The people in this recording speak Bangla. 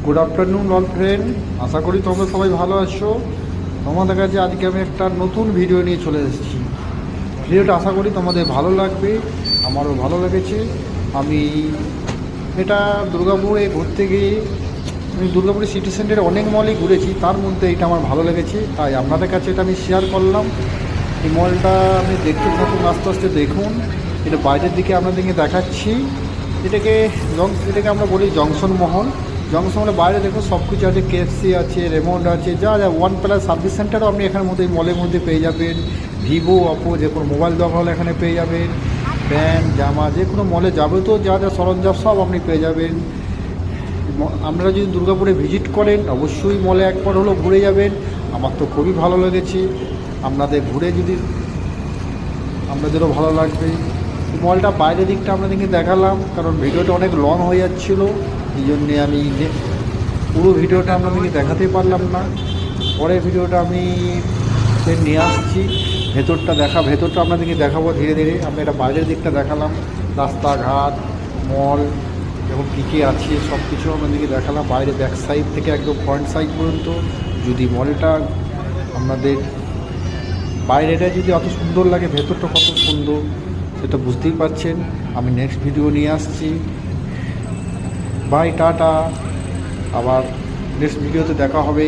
গুড আফটারনুন অল ফ্রেন্ড, আশা করি তোমরা সবাই ভালো আছো। তোমাদের কাছে আজকে আমি একটা নতুন ভিডিও নিয়ে চলে এসেছি। ভিডিওটা আশা করি তোমাদের ভালো লাগবে, আমারও ভালো লেগেছে। আমি এটা দুর্গাপুরে ঘুরতে গিয়ে আমি দুর্গাপুরের সিটি সেন্টারে অনেক মলই ঘুরেছি, তার মধ্যে এটা আমার ভালো লেগেছে, তাই আপনাদের কাছে এটা আমি শেয়ার করলাম। এই মলটা আপনি দেখতে থাকুন, আস্তে আস্তে দেখুন। এটা বাইরের দিকে আপনাদেরকে দেখাচ্ছি। এটাকে আমরা বলি জংশন মহল। জংশন মহলের বাইরে দেখুন সব কিছু আছে, কেএফসি আছে, রেমন্ড আছে, যা যা ওয়ান প্লাস সার্ভিস সেন্টারও আপনি এখানের মধ্যে এই মলের মধ্যে পেয়ে যাবেন। ভিভো, অপো, যে কোনো মোবাইল দরকার হলে এখানে পেয়ে যাবেন। প্যান্ট, জামা, যে কোনো মলে যাবতীয় যা যা সরঞ্জাম সব আপনি পেয়ে যাবেন। আপনারা যদি দুর্গাপুরে ভিজিট করেন অবশ্যই মলে একবার হলেও ঘুরে যাবেন। আমার তো খুবই ভালো লেগেছে, আপনাদের ঘুরে যদি আপনাদেরও ভালো লাগবে। মলটা বাইরের দিকটা আপনাদেরকে দেখালাম, কারণ ভিডিওটা অনেক লং হয়ে যাচ্ছিলো, এই জন্যে আমি পুরো ভিডিওটা আপনাদেরকে দেখাতে পারলাম না। পরের ভিডিওটা আমি নিয়ে আসছি, ভেতরটা আপনাদেরকে দেখাবো ধীরে ধীরে। আমি এটা বাইরের দিকটা দেখালাম, রাস্তাঘাট, মল এবং কী কী আছে সব কিছু আপনাদেরকে দেখালাম বাইরে, ব্যাক সাইড থেকে একদম ফ্রন্ট সাইড পর্যন্ত। যদি মলটা আপনাদের বাইরেটা যদি অত সুন্দর লাগে, ভেতরটা কত সুন্দর সেটা বুঝতেই পারছেন। আমি নেক্সট ভিডিও নিয়ে আসছি। বাই, টাটা, আবার নেক্সট ভিডিওতে দেখা হবে।